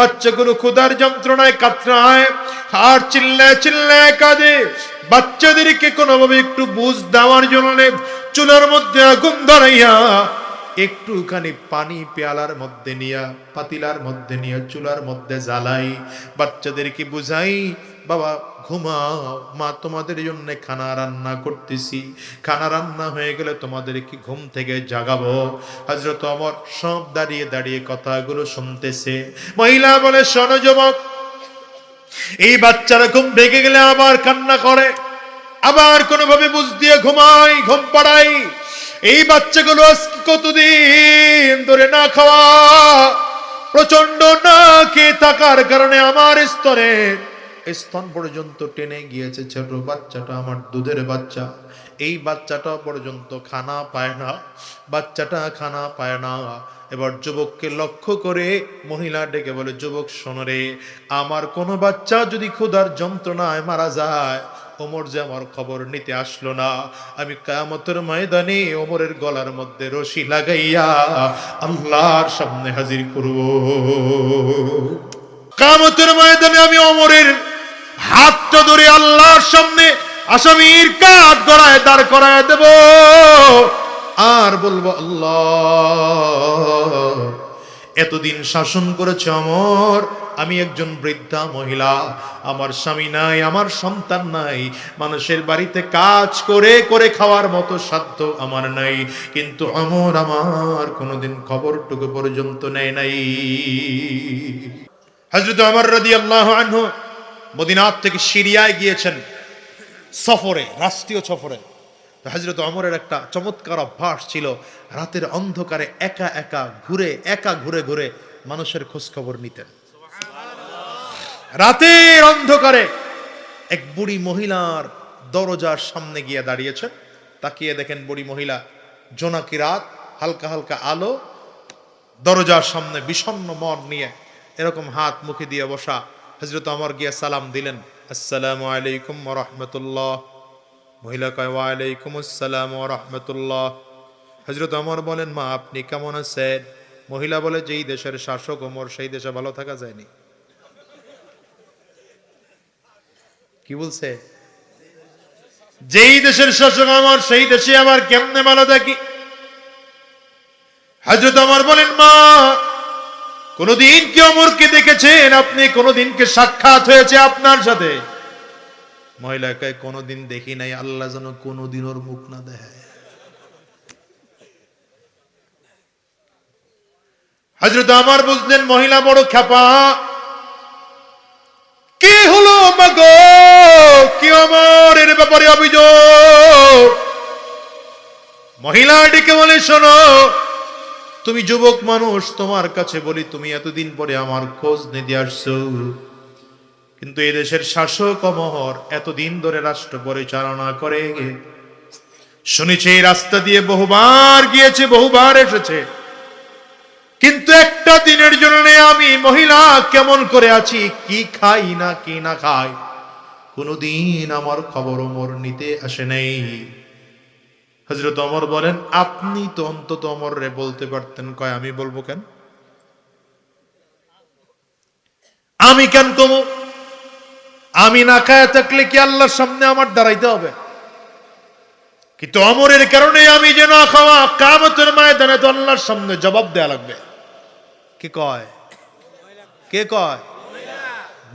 বাচ্চাগুলো ক্ষুধার যন্ত্রণায় কাতরায় আর চিল্লায় চিল্লায় কাঁদে। বাচ্চাদেরকে কোনোভাবে একটু বুঝ দেওয়ার জন্য চুলার মধ্যে আগুন ধরাইয়া একটুখানি পানি পেয়ালার মধ্যে নিয়া পাতিলার মধ্যে নিয়ে চুলার মধ্যে জ্বালাই, বাচ্চাদেরকে বুঝাই, বাবা ঘুমাও, মা তোমাদের জন্য খানা রান্না করতেছি, খানা রান্না হয়ে গেলে তোমাদেরকে ঘুম থেকে জাগাবো। হযরত ওমর সব দাঁড়িয়ে দাঁড়িয়ে কথাগুলো শুনতেছে। মহিলা বলে, শোনো যুবক, এই বাচ্চারা ঘুম ভেঙে গেলে আবার কান্না করে, আবার কোনোভাবে বুঝ দিয়ে ঘুমাই, ঘুম পাড়াই। এই বাচ্চাগুলো আজকে কতদিন ধরে না খাওয়া, প্রচন্ড না খেয়ে থাকার কারণে আমার স্তন পর্যন্ত টেনে গিয়েছে। ছোট বাচ্চাটা আমার দুধের বাচ্চা, এই বাচ্চাটা পর্যন্ত খানা পায় না, বাচ্চাটা খানা পায় না। এবার যুবককে লক্ষ্য করে মহিলা ডেকে বলে, যুবক শোনো রে, আমার কোনো বাচ্চা যদি ক্ষুধার যন্ত্রণায় মারা যায়, ওমর যে আমার খবর নিতে আসলো না, আমি কিয়ামতের ময়দানে ওমরের গলার মধ্যে রশি লাগাইয়া আল্লাহর সামনে হাজির করব। কিয়ামতের ময়দানে আমি ওমরের হাতটা ধরে আল্লাহর সামনে আসামির কাঠ গড়ায় দাঁড় করায় দেব, আর বলবো, আল্লাহ এতদিন শাসন করেছে ওমর, আমি একজন বৃদ্ধা মহিলা, আমার স্বামী নাই, আমার সন্তান নাই, মানুষের বাড়িতে কাজ করে করে খাওয়ার মতো সাধ্য আমার নাই, কিন্তু ওমর আমার কোনোদিন খবরটুকু পর্যন্ত নেয় নাই। হযরত ওমর রাদিয়াল্লাহু আনহু মদিনা থেকে সিরিয়ায় গিয়েছেন সফরে, রাষ্ট্রীয় সফরে। হযরত ওমরের একটা চমৎকার অভ্যাস ছিল, রাতের অন্ধকারে একা ঘুরে ঘুরে মানুষের খোঁজ খবর নিতেন। রাতের অন্ধকারে এক বুড়ি মহিলার দরজার সামনে গিয়ে দাঁড়িয়েছেন, তাকিয়ে দেখেন বুড়ি মহিলা, জোনাকি রাত, হালকা হালকা আলো, দরজার সামনে বিষণ্ণ মন নিয়ে এরকম হাত মুখে দিয়ে বসা। হযরত ওমর গিয়ে সালাম দিলেন, আসসালামু আলাইকুম ওয়া রাহমাতুল্লাহ। মহিলা কয়, ওয়া আলাইকুম আসসালাম ওয়া রাহমাতুল্লাহ। হযরত ওমর বলেন, মা আপনি কেমন আছেন? মহিলা বলে, যেই দেশের শাসক ওমর, সেই দেশে ভালো থাকা যায়নি। কি বলছে? যেই দেশের শাসক ওমর, সেই দেশে আবার কেমনে ভালো থাকি? হযরত ওমর বলেন, মা কোনদিন কি ওমরকে দেখেছেন আপনি? কোনদিন কি সাক্ষাৎ হয়েছে আপনার সাথে? মহিলা কয়, কোনদিন দেখি নাই, আল্লাহ যেন কোনদিন ওর মুখ না দেখায়। হযরত ওমর বুঝলেন মহিলা বড় খেপা। কি হলো মাগো, কি ওমরের ব্যাপারে অভিযোগ? মহিলা ডেকে বলে, শোনো, তুমি যুবক মানুষ, তোমার কাছে বলি, তুমি এতদিন পরে আমার খোঁজ নিতে আসছো, কিন্তু এই দেশের শাসক ওমর এতদিন ধরে রাষ্ট্র পরিচালনা করে, শুনেছি এই রাস্তা দিয়ে বহুবার গিয়েছে, বহুবার এসেছে, কিন্তু একটা দিনের জন্য আমি মহিলা কেমন করে আছি, কি খাই না কি না খাই, কোনদিন আমার খবর ওমর নিতে আসে নাই। হযরত ওমর বলেন, আপনি তো অন্তত ওমর রে বলতে পারতেন। কয়, আমি বলবো কেন? আমি কেন কমু? আমি না খায়া থাকলে কি আল্লাহর সামনে আমার দাঁড়াইতে হবে? কিন্তু ওমরের কারণে আমি যে না খাওয়া, কিয়ামতের ময়দানে তো আল্লাহর সামনে জবাব দেয়া লাগবে। কে কয়? কে কয়?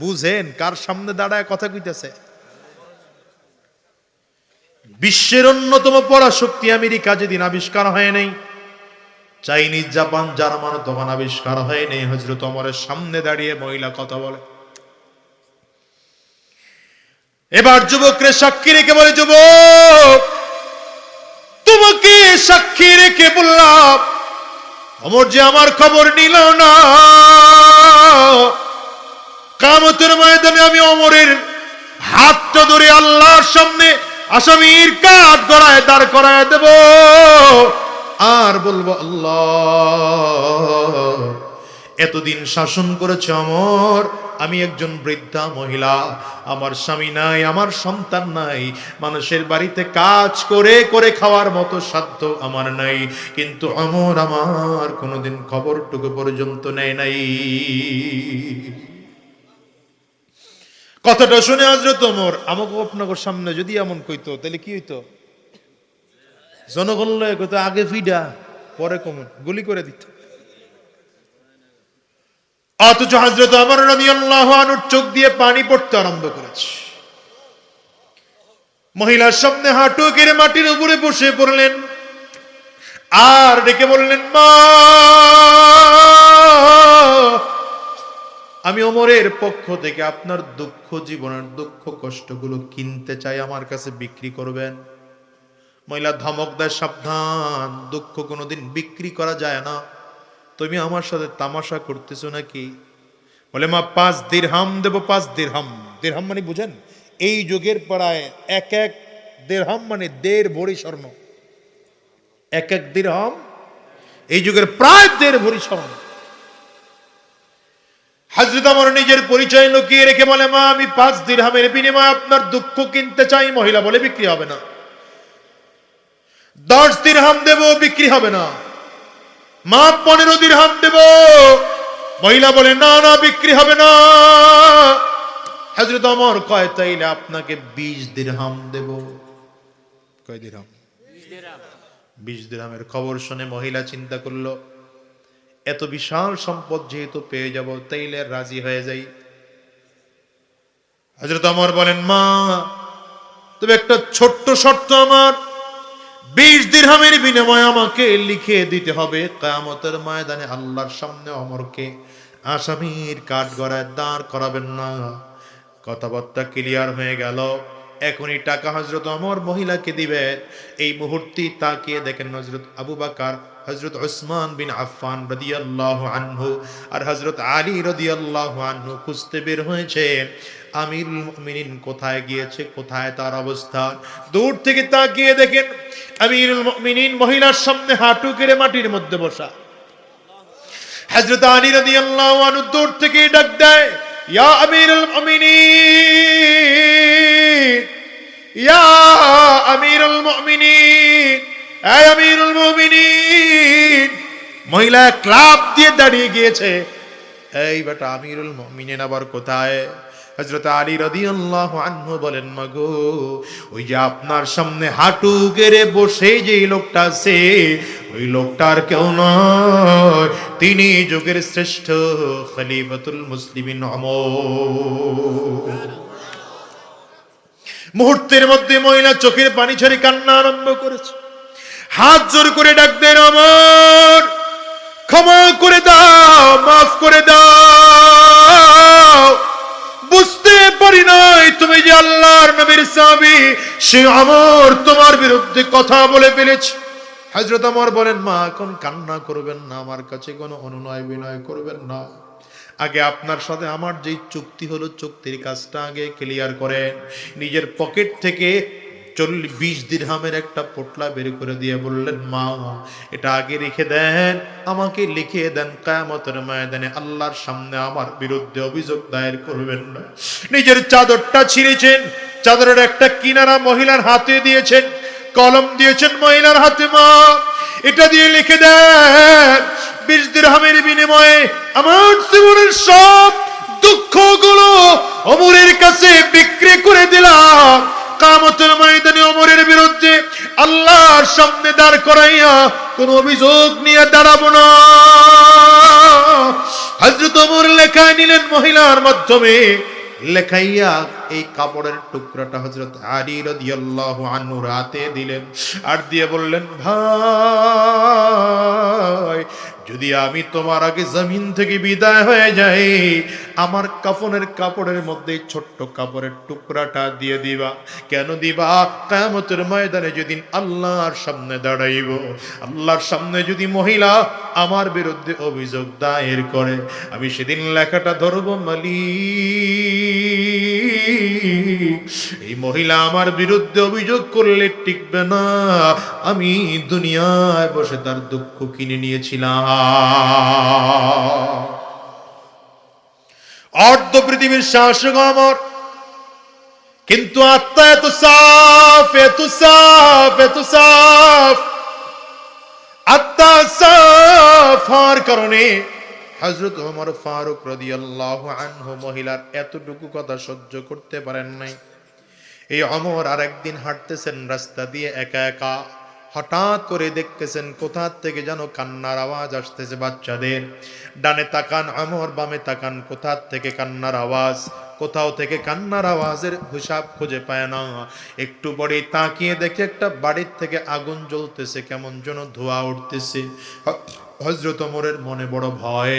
বুঝেন কার সামনে দাঁড়ায় কথা কইতেছে? বিশ্বের অন্যতম পরাশক্তি আমেরিকা যেদিন আবিষ্কার হয় নাই, চাইনিজ, জাপান, জার্মান তখন আবিষ্কার হয় নাই, হযরত ওমরের সামনে দাঁড়িয়ে মহিলা কথা বলে। এবার যুবকরে সাক্ষী রেখে বলে, যুবক তোমাকে সাক্ষী রেখে বললাম, ওমর যে আমার খবর নিল না, কিয়ামতের ময়দানে আমি ওমরের হাতটা ধরে আল্লাহর সামনে আসামির কাঠ গড়ায় দাঁড় করায় দেব, আর বলবো, আল্লাহ এতদিন শাসন করেছে ওমর, আমি একজন বৃদ্ধা মহিলা, আমার স্বামী নাই, আমার সন্তান নাই, মানুষের বাড়িতে কাজ করে করে খাওয়ার মতো সাধ্য আমার নাই, কিন্তু ওমর আমার কোনোদিন খবরটুকু পর্যন্ত নেয় নাই। কথাটা শুনে হযরত ওমর আমাকে আপনার সামনে যদি এমন কইতো তাহলে কি হইতো? জনগণ লয়ে কইতো আগে ফিডা পরে কমন গুলি করে দিত। অথচ হযরত ওমর রাদিয়াল্লাহু আনহুর চোখ দিয়ে পানি পড়তে আরম্ভ করেছে। মহিলার সামনে হাঁটু গেড়ে মাটির উপরে বসে পড়লেন আর ডেকে বললেন, মা, আমি ওমরের পক্ষ থেকে আপনার দুঃখ জীবনের দুঃখ কষ্টগুলো কিনতে চাই, আমার কাছে বিক্রি করবেন? মহিলা ধমক দেয়, সাবধান, দুঃখ কোনোদিন বিক্রি করা যায় না। তুমি আমার সাথে তামাশা করতেছো নাকি? বলে, মা, 5 দিরহাম দেব। 5 দিরহাম। দিরহাম মানে বুঝেন? এই যুগের প্রায় এক দিরহাম মানে 1.5 ভরি স্বর্ণ। এক দিরহাম এই যুগের প্রায় 1.5 ভরি স্বর্ণ। হযরত ওমর নিজের পরিচয় লুকিয়ে রেখে বলে, মা, আমি 5 দিরহামের বিনিময়ে আপনার দুঃখ কিনতে চাই। মহিলা বলে, বিক্রি হবে না। 10 দিরহাম দেব, বিক্রি হবে না। মা, 15 দিরহাম দেব। মহিলা বলে, না না, বিক্রি হবে না। হযরত ওমর কয়, তাইলে আপনাকে 20 দিরহাম দেব। কয় দিরহাম? 20 দিরহামের খবর শুনে মহিলা চিন্তা করলো, এত বিশাল সম্পদ যেহেতু পেয়ে যাব, তাইলে রাজি হয়ে যাই। হযরত ওমর বলেন, মা, তবে একটা ছোট্ট শর্ত আমার, 20 দিরহামের বিনিময়ে আমাকে লিখে দিতে হবে কিয়ামতের ময়দানে আল্লাহর সামনে ওমরকে আসামির কাঠগড়ায় দাঁড় করাবেন না। কথাবার্তা ক্লিয়ার হয়ে গেল। এখনই টাকা হযরত ওমর মহিলাকে দিবেন। এই মুহূর্তে তাকিয়ে দেখেন হযরত আবু বকর, হযরত উসমান বিন আফফান রাদিয়াল্লাহু আনহু আর হযরত আলী রাদিয়াল্লাহু আনহু খুঁজতে বের হয়েছেন আমিরুল মুমিনিন কোথায় গিয়েছে, কোথায় তার অবস্থান। দূর থেকে তাকিয়ে দেখেন আমিরুল মুমিনিন মহিলার সামনে হাঁটু গেড়ে মাটির মধ্যে বসা। হযরত আলী রাদিয়াল্লাহু আনহু দূর থেকে ডাক দেয়, ইয়া আমিরুল মুমিনিন, ইয়া আমিরুল মুমিনিন, হে আমিরুল মুমিনিন। মহিলা ক্লাব দিয়ে দাঁড়িয়ে গিয়েছে। এই বেটা, আমিরুল মুমিনিন আবার কোথায়? হযরত আলী রাদিয়াল্লাহু আনহু বলেন, মাগো, ওই যে আপনার সামনে হাঁটু গেড়ে বসে যে লোকটা আছে, ওই লোকটার কেউ নয়, তিনি যুগের শ্রেষ্ঠ খলিফাতুল মুসলিমিন ওমর। মুহূর্তের মধ্যে মহিলা চোখের পানি ছেড়ে কান্না আরম্ভ করেছে। হাত জোর করে ডাক দেন, ওমর, ক্ষমা করে দাও, মাফ করে দাও। বুঝতে পারি নাই তুমি যে আল্লাহর নবীর সাহাবী, সে ওমর তোমার বিরুদ্ধে কথা বলে ফেলেছে। হযরত ওমর বলেন, মা, এখন কান্না করবেন না, আমার কাছে কোনো অনুনয় বিনয় করবেন না। আগে আপনার সাথে আমার যে চুক্তি হলো, চুক্তির কাজটা আগে ক্লিয়ার করেন। নিজের পকেট থেকে 20 দিরহামের একটা পোটলা বের করে দিয়ে বললেন, মা, এটা আগে রেখে দেন, আমাকে লিখে দেন, কিয়ামতের ময়দানে আল্লাহর সামনে আমার বিরুদ্ধে অভিযোগ দায়ের করবেন না। নিজের চাদরটা ছিঁড়েছেন, চাদরের একটা কিনারা মহিলার হাতে দিয়েছেন, কলম দিয়েছেন মহিলার হাতে, মা, এটা দিয়ে লিখে দেন, 20 দিরহামের বিনিময়ে আমার জীবনের সব দুঃখগুলো ওমরের কাছে বিক্রি করে দিলাম। কিয়ামতের ময়দানে ওমরের বিরুদ্ধে আল্লাহর সামনে দাঁড় করাইয়া কোন অভিযোগ নিয়ে দাঁড়াবো না। হযরত ওমর লেখা নিলেন মহিলার মাধ্যমে। লেখাইয়া এই কাপড়ের টুকরাটা হযরত আলী রাদিয়াল্লাহু আনহু হাতে দিলেন আর দিয়ে বললেন, ভাই, যদি আমি তোমার আগে জমিন থেকে বিদায় হয়ে যাই, আমার কাফনের কাপড়ের মধ্যে ছোট্ট কাপড়ের টুকরাটা দিয়ে দিবা। কেন দিবা? কিয়ামতের ময়দানে যেদিন আল্লাহর সামনে দাঁড়াইব, আল্লাহর সামনে যদি মহিলা আমার বিরুদ্ধে অভিযোগ দায়ের করে, আমি সেদিন লেখাটা ধরব, মালিক, এই মহিলা আমার বিরুদ্ধে অভিযোগ করলে টিকবে না, আমি দুনিয়ায় বসে তার দুঃখ কিনে নিয়েছিলাম। অর্ধ পৃথিবীর শাসক আমার, কিন্তু আত্মা এত সাফ, এত সাফ, এত সাফ। আত্মা সাফ হওয়ার কারণে হযরত ওমর ফারুক রাদিয়াল্লাহু আনহু মহিলার এতটুকু কথা সহ্য করতে পারেন নাই। এই ওমর আরেকদিন হাঁটতেছেন রাস্তা দিয়ে একা একা, হঠাৎ করে দেখতেছেন কোথা থেকে যেন কান্নার আওয়াজ আসতেছে বাচ্চাদের। ডানে তাকান ওমর, বামে তাকান, কোথা থেকে কান্নার আওয়াজ, কোথাও থেকে কান্নার আওয়াজের হিসাব খুঁজে পায় না। একটু পরে তাকিয়ে দেখে একটা বাড়ির থেকে আগুন জ্বলতেছে, কেমন যেন ধোঁয়া উঠতেছে। হযরত ওমরের মনে বড় ভয়,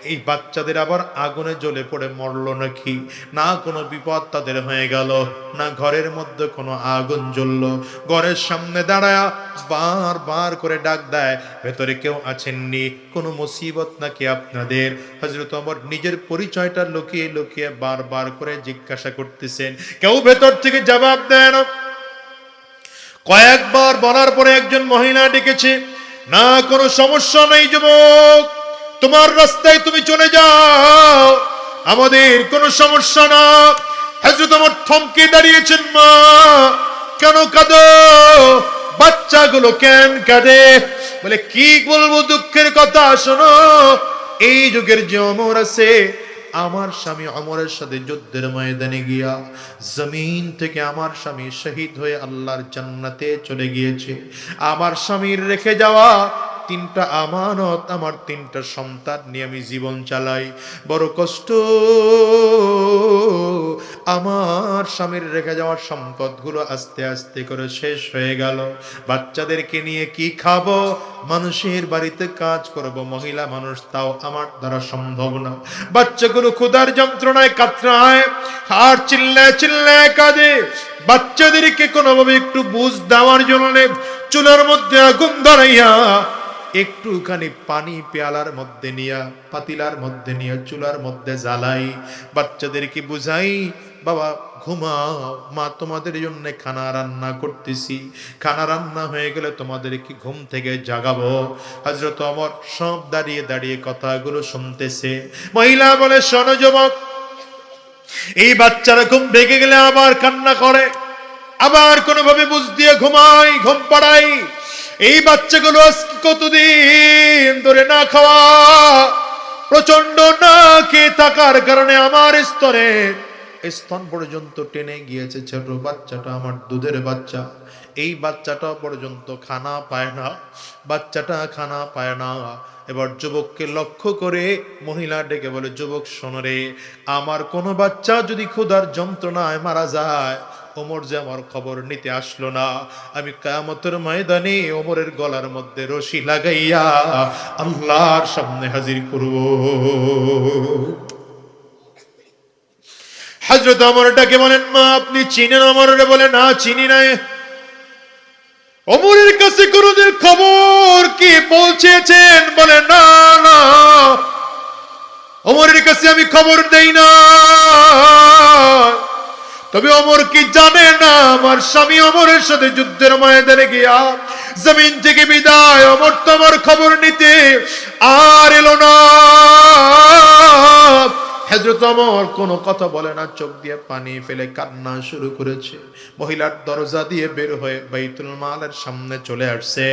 এই বাচ্চাদের আবার আগুনে জ্বলে পড়ে মরলো নাকি, না কোনো বিপদ তাদের হয়ে গেল, না ঘরের মধ্যে কোনো আগুন জ্বললো। ঘরের সামনে দাঁড়ায়া বারবার করে ডাক দেয়, ভেতরে কেউ আছেননি, কোনো মুসিবত নাকি আপনাদের? হযরত ওমর নিজের পরিচয়টা লুকিয়ে লুকিয়ে বারবার করে জিজ্ঞাসা করতেছেন, কেউ ভেতর থেকে জবাব দেয় না। কয়েকবার বলার পরে একজন মহিলা ডেকেছে, না কোনো সমস্যা নেই যুবক, তোমার রাস্তায় তুমি চলে যাও, আমাদের কোনো সমস্যা না। হযরত ওমর থমকে দাঁড়িয়েছেন, মা কেন কাঁদো, বাচ্চাগুলো কেন কাঁদে? বলে কি বলবো দুঃখের কথা, শোনো, এই যুগের যে ওমর আছে, আমার স্বামী ওমরের সাথে যুদ্ধের ময়দানে গিয়া জমিন থেকে আমার স্বামী শহীদ হয়ে আল্লাহর জান্নাতে চলে গিয়েছে। আমার স্বামীর রেখে যাওয়া 3টা আমানত, আমার 3টা সন্তান নিয়ে আমি জীবন চালাই, বড় কষ্ট। আমার স্বামীর রেখে যাওয়ার সম্পদগুলো আস্তে আস্তে করে শেষ হয়ে গেল। বাচ্চাদেরকে নিয়ে কি খাবো? মানুষের বাড়িতে কাজ করব, মহিলা মানুষ, তাও আমার দ্বারা সম্ভব না। বাচ্চাগুলো ক্ষুধার যন্ত্রণায় কাতরায় আর চিল্লায় চিল্লায় কাঁদে। বাচ্চাদেরকে কোনোভাবে একটু বুঝ দেওয়ার জন্য চুলার মধ্যে আগুন ধরাইয়া একটুখানি পানি পেয়ালার মধ্যে নিয়া, পাতিলার মধ্যে নিয়ে চুলার মধ্যে জ্বালাই, বাচ্চাদেরকে বুঝাই, বাবা ঘুমাও, মা তোমাদের জন্য খানা রান্না করতেছি, খানা রান্না হয়ে গেলে তোমাদেরকে ঘুম থেকে জাগাবো। হযরত ওমর সব দাঁড়িয়ে দাঁড়িয়ে কথাগুলো শুনতেছে। মহিলা বলে, শোনো যুবক, এই বাচ্চারা ঘুম ভেঙে গেলে আবার কান্না করে, আবার কোনোভাবে বুঝ দিয়ে ঘুমাই, ঘুম পাড়াই। এই বাচ্চাগুলো আজকে কতদিন ধরে না খাওয়া, প্রচন্ড না খেয়ে থাকার কারণে আমার স্তন পর্যন্ত টেনে গিয়েছে। ছোট বাচ্চাটা আমার দুধের বাচ্চা, এই বাচ্চাটা পর্যন্ত খানা পায় না, বাচ্চাটা খানা পায় না। এবার যুবককে লক্ষ্য করে মহিলা ডেকে বলে, যুবক শোনো রে, আমার কোনো বাচ্চা যদি ক্ষুধার যন্ত্রণায় মারা যায়, ওমর যে আমার খবর নিতে আসলো না, আমি কিয়ামতের ময়দানে ওমরের গলার মধ্যে রশি লাগাইয়া আল্লাহর সামনে হাজির করব। হযরত ওমর ডাকে বলেন, মা আপনি চিনেন ওমরের? বলে, না চিনি নাই। ওমরের কাছে কোনদিন খবর কি পৌঁছেছেন? বলে, না না, ওমরের কাছে আমি খবর দেই না। তবে ওমর কি জানে না আমার স্বামী ওমরের সাথে যুদ্ধের ময়দানে গিয়া জমিন থেকে বিদায়, ওমর তো আমার খবর নিতে আর এলো না। হযরত ওমর কোনো কথা বলে না, চোখ দিয়ে পানি ফেলে কান্না শুরু করেছে। মহিলার দরজা দিয়ে বের হয়ে বাইতুল মালের সামনে চলে আসছে।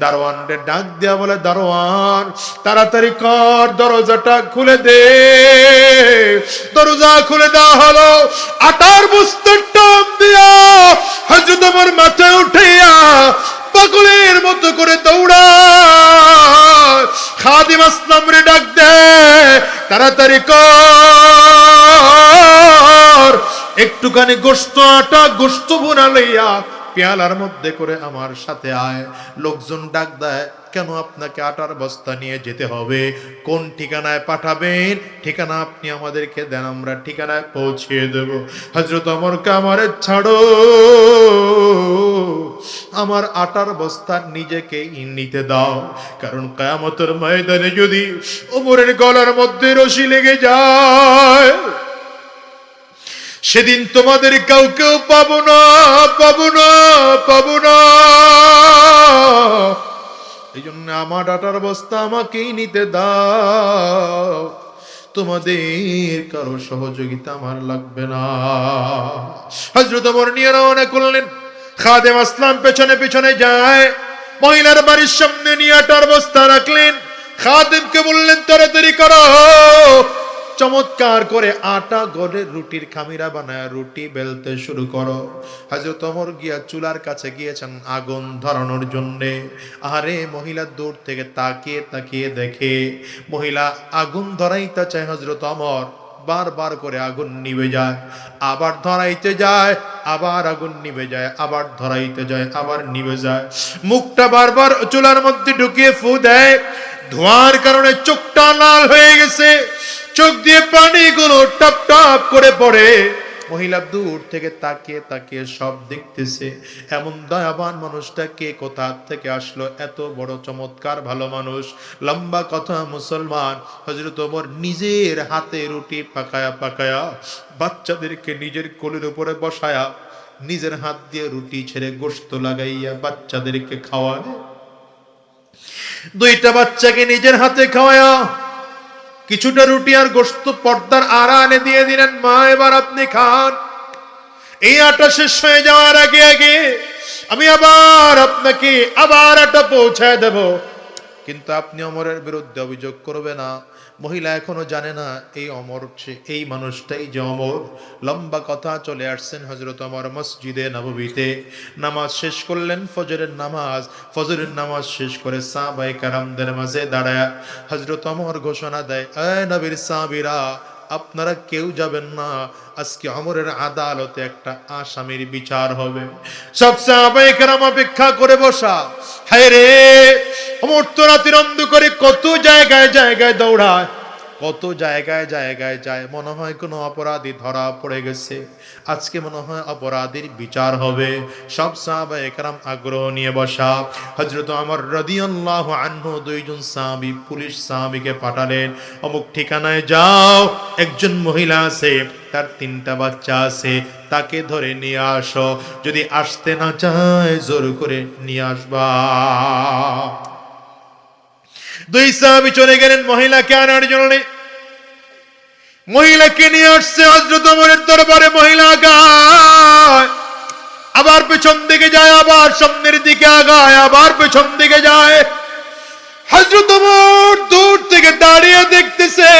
দারোয়ানরে ডাক দিয়া বলে, দারোয়ান তাড়াতাড়ি কর, দরজাটা খুলে দে। দরজা খুলে দেওয়া হলো। আটার বস্তার টান দিয়া হযরত ওমর মাথায় উঠাইয়া পাগলের মতো করে দৌড়ায়। খাদিম আসলাম রে ডাক দে, তাড়াতাড়ি কর, একটুখানি গোশত আটা গোশত বোনা লইয়া পেয়ালার মধ্যে করে আমার সাথে আয়। লোকজন ডাক দেয়, কেন আপনাকে আটার বস্তা নিয়ে যেতে হবে? কোন ঠিকানায় পাঠাবেন? ঠিকানা আপনি আমাদেরকে দেন, আমরা ঠিকানায় পৌঁছিয়ে দেব। হযরত ওমরকে আমারে ছাড়ো, আমার আটার বস্তা নিজেকে নিতে দাও, কারণ কিয়ামতের ময়দানে যদি ওমরের গলার মধ্যে রশি লেগে যায়, সেদিন তোমাদের কাউকেও পাবো না, পাবো না, পাবো না। এই জন্য আমার আটার বস্তা আমাকেই নিতে দাও, তোমাদের কারো সহযোগিতা আমার লাগবে না। হযরত ওমর নিয়ে রওনা করলেন। খাদেম আসলাম পেছনে পেছনে যায়, মহিলার বাড়ির সামনে নিয়ে আটার বস্তা রাখলেন। খাদেমকে বললেন তাড়াতাড়ি করো, চমৎকার করে আটা গড়ে রুটির খামিরা বানায় রুটি বেলতে শুরু করো। হযরত ওমর গিয়া চুলার কাছে গিয়েছেন আগুন ধরানোর জন্য। আরে মহিলা দূর থেকে তাকিয়ে তাকিয়ে দেখে মহিলা আগুন ধরাইতে চায়, হযরত ওমর বারবার করে আগুন নিভে যায়, আবার ধরাইতে যায়, আবার আগুন নিভে যায়, আবার ধরাইতে যায়, আবার নিভে যায়। মুখটা বারবার চুলার মধ্যে ঢুকিয়ে ফু দেয়, ধোঁয়ার কারণে চোখটা লাল হয়ে গেছে, চোখ দিয়ে পানিগুলো টপ টপ করে পড়ে। মহিলা দূর থেকে তাকিয়ে তাকিয়ে সব দেখতেছে। এমন দয়াবান মানুষটা কে, কোথা থেকে আসলো, এত বড় চমৎকার ভালো মানুষ। লম্বা কথা, মুসলমান। হযরত ওমর নিজের হাতে রুটি পাকায়া পাকায়া বাচ্চাদেরকে নিজের কোলের উপরে বসায়া নিজের হাত দিয়ে রুটি ছেড়ে গোশত লাগাইয়া বাচ্চাদেরকে খাওয়ায়। দুইটা বাচ্চাকে নিজের হাতে খাওয়ায়া কিছুটা রুটি আর গোশত পর্দার আড়ালে দিয়ে দিলেন, মা এবার আপনি খান। এই আটা শেষ হয়ে যাওয়ার আগে আগে আমি আবার আপনাকে আবার আটা পৌঁছায় দেব, কিন্তু আপনি ওমরের বিরুদ্ধে অভিযোগ করবে না। মহিলা এখনো জানে না এই ওমর, এই মানুষটাই যে ওমর। লম্বা কথা, চলে আসছেন হযরত ওমর মসজিদে নববীতে, নামাজ শেষ করলেন, ফজরের নামাজ। ফজরের নামাজ শেষ করে সাহাবায়ে কেরামদের মাঝে দাঁড়ায় হযরত ওমর ঘোষণা দেয়, এ নবীর সাহাবীরা, আপনারা কেউ যাবেন না, আজকে ওমরের আদালতে একটা আসামির বিচার হবে। সব সাহাবায়ে কেরাম অপেক্ষা করে বসা। হায় রে, ওমর তো রাতের অন্ধকারে কত জায়গায় জায়গায় দৌড়ায়, কত জায়গায় জায়গায় যায়, মনে হয় কোনো অপরাধী ধরা পড়ে গেছে, আজকে মনে হয় অপরাধীর বিচার হবে। সব সাহাবায়ে কেরাম আগ্রহ নিয়ে বসা। হযরত ওমর রাদিয়াল্লাহু আনহু দুইজন সাহাবী, পুলিশ সাহাবীকে পাঠালেন, অমুক ঠিকানায় যাও, একজন মহিলা আছে, তার 3টা বাচ্চা আছে, তাকে ধরে নিয়ে আসো, যদি আসতে না চায় জোর করে নিয়ে আসবা। দুই সাহাবী চলে গেলেন মহিলাকে আনার জন্য। মহিলাকে নিয়ে আসছে হযরত ওমরের দরবারে। মহিলা আগায়, আবার পেছন দিকে যায়, আবার সামনের দিকে আগায়, আবার পেছন দিকে যায়। হযরত ওমর দূর থেকে দাঁড়িয়ে দেখতেছে।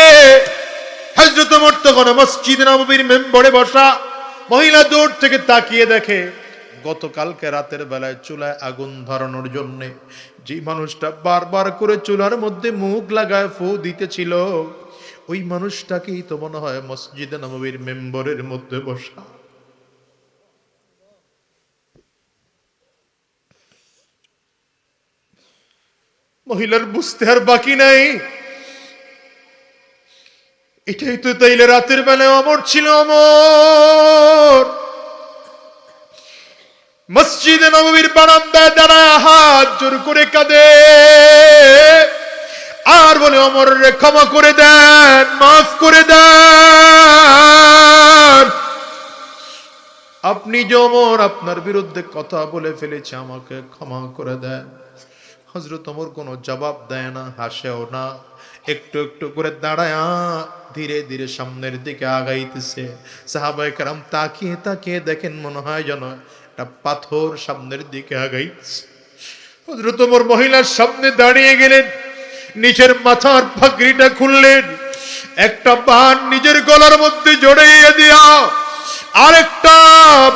হযরত ওমর তখন মসজিদ নববীর মেম্বরে বসা। মহিলা দূর থেকে তাকিয়ে দেখে গতকালকে রাতের বেলায় চুলায় আগুন ধরানোর জন্য যে মানুষটা বারবার করে চুলার মধ্যে মুখ লাগায় ফু দিতেছিল, ওই মানুষটাকেই তো মনে হয় মসজিদে নববীর মেম্বরের মধ্যে বসা। মহিলার বুঝতে আর বাকি নাই, এটাই তো তাইলে রাতের বেলায় ওমর ছিল। ওমর মসজিদে নববীর বারান্দায় দাঁড়ায় হাত জোর করে কাঁদে আর বলে, ওমর রে ক্ষমা করে দেন, মাফ করে দেন, আপনি যে ওমর, আপনার বিরুদ্ধে কথা বলে ফেলেছে, আমাকে ক্ষমা করে দেন। হযরত ওমর কোনো জবাব দেয় না, হাসেও না, একটু একটু করে দাঁড়ায় ধীরে ধীরে সামনের দিকে আগাইতেছে। সাহাবায়ে কেরাম তাকিয়ে তাকিয়ে দেখেন মনে হয় যেন একটা পাথর সামনের দিকে আগাইতেছে। হযরত ওমর মহিলার সামনে দাঁড়িয়ে গেলেন, নিচের মাথার পাগড়িটা খুললেন, একটা বান নিজের গলার মধ্যে জড়াইয়া দিয়া আরেকটা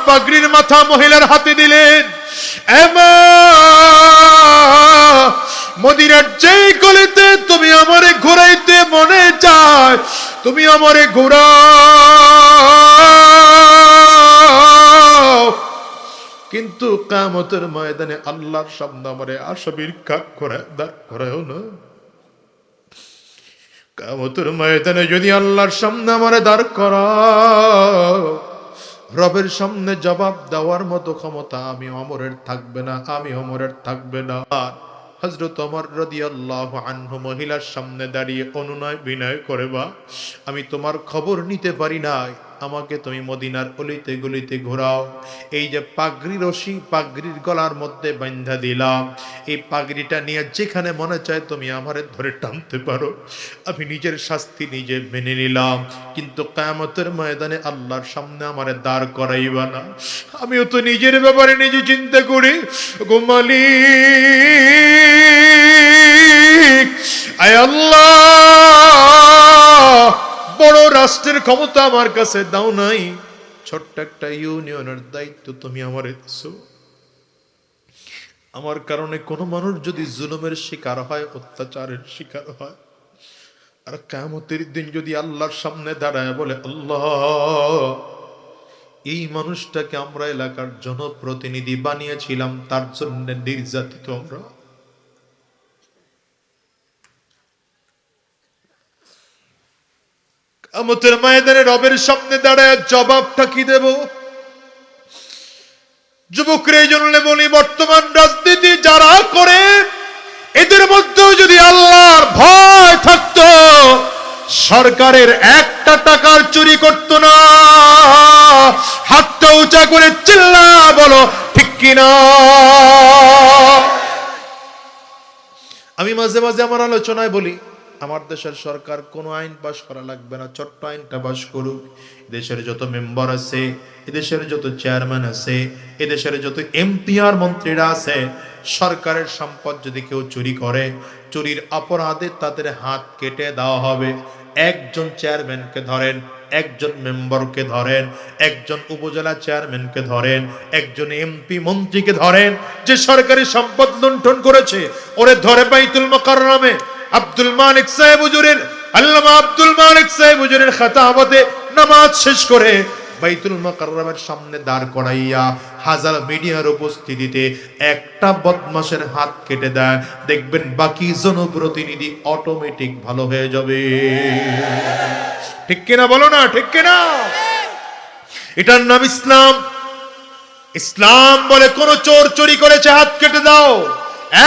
পাগড়ির মাথা মহিলার হাতে দিলেন। এমা মদিনার যেই গলিতে তুমি আমারে ঘুরাইতে মনে চায়, তুমি আমারে ঘুরাও, কিন্তু কিয়ামতের ময়দানে আল্লাহর সামনে আমারে আসামির কাঠ করে দাঁড় করাও না। কিয়ামতের ময়দানে যদি আল্লাহর সামনে আমারে দাঁড় করাও, রবের সামনে জবাব দেওয়ার মতো ক্ষমতা আমি ওমরের থাকবে না, আমি ওমরের থাকবে না। হযরত ওমর রাদিয়াল্লাহু আনহু মহিলার সামনে দাঁড়িয়ে অনুনয় বিনয় করে, বা আমি তোমার খবর নিতে পারি নাই, আমাকে তুমি মদিনার অলিতে গলিতে ঘোরাও। এই যে পাগড়ি রশি পাগড়ির গলার মধ্যে বাঁধা দিলাম, এই পাগড়িটা নিয়ে যেখানে মনে চায় তুমি আমারে ধরে টানতে পারো, আমি নিজের শাস্তি নিজে মেনে নিলাম, কিন্তু কিয়ামতের ময়দানে আল্লাহর সামনে আমারে দাঁড় করাইবা না। আমিও তো নিজের ব্যাপারে নিজে চিন্তা করি, গো মালিক, আয় আল্লাহ, বড় রাষ্ট্রের ক্ষমতা আমার কাছে দাও নাই, ছোট্ট একটা ইউনিয়নের দায়িত্ব তুমি আমারে দিছো। আমার কারণে কোনো মানুষ যদি জুলুমের শিকার হয়, অত্যাচারের শিকার হয়, আর কিয়ামতের দিন যদি আল্লাহর সামনে দাঁড়ায় বলে, আল্লাহ এই মানুষটাকে আমরা এলাকার জনপ্রতিনিধি বানিয়েছিলাম, তার জন্য নির্যাতিত আমরা, কিয়ামতের ময়দানে রবের সামনে দাঁড়ায় জবাবটা কি দেব? যুবকরা এই জন্য বলি, বর্তমান রাজনীতি যারা করে এদের মধ্যেও যদি আল্লাহর ভয় থাকতো, সরকারের একটা টাকার চুরি করতো না। হাতটা উঁচা করে চিল্লা বলো ঠিক কিনা। আমি মাঝে মাঝে আমার আলোচনায় বলি, আমার দেশের সরকার কোনো আইন পাস করা লাগবে না, ছোট্ট আইনটা পাস করুক। দেশের যত মেম্বার আছে, এদেশের যত চেয়ারম্যান আছে, এদেশের যত এমপি আর মন্ত্রীরা আছে, সরকারের সম্পদ যদি কেউ চুরি করে, চুরির অপরাধে তাদের হাত কেটে দেওয়া হবে। একজন চেয়ারম্যানকে ধরেন, একজন মেম্বারকে ধরেন, একজন উপজেলা চেয়ারম্যানকে ধরেন, একজন এমপি মন্ত্রীকে ধরেন, যে সরকারি সম্পদ লুণ্ঠন করেছে, ওরে ধরে বাইতুল মুকাররমে আব্দুল মালিক সাহেব হুজুরের, আল্লামা আব্দুল মালিক সাহেব হুজুরের খেতাবতে নামাজ শেষ করে বাইতুল মুকাররমের সামনে দাঁড় করাইয়া হাজার মিডিয়ার উপস্থিতিতে একটা বদমাশের হাত কেটে দেয়, দেখবেন বাকি জনপ্রতিনিধি অটোমেটিক ভালো হয়ে যাবে। ঠিক কিনা বলো না? ঠিক কিনা? এটার নাম ইসলাম। ইসলাম বলে কোন চোর চুরি করেছে হাত কেটে দাও,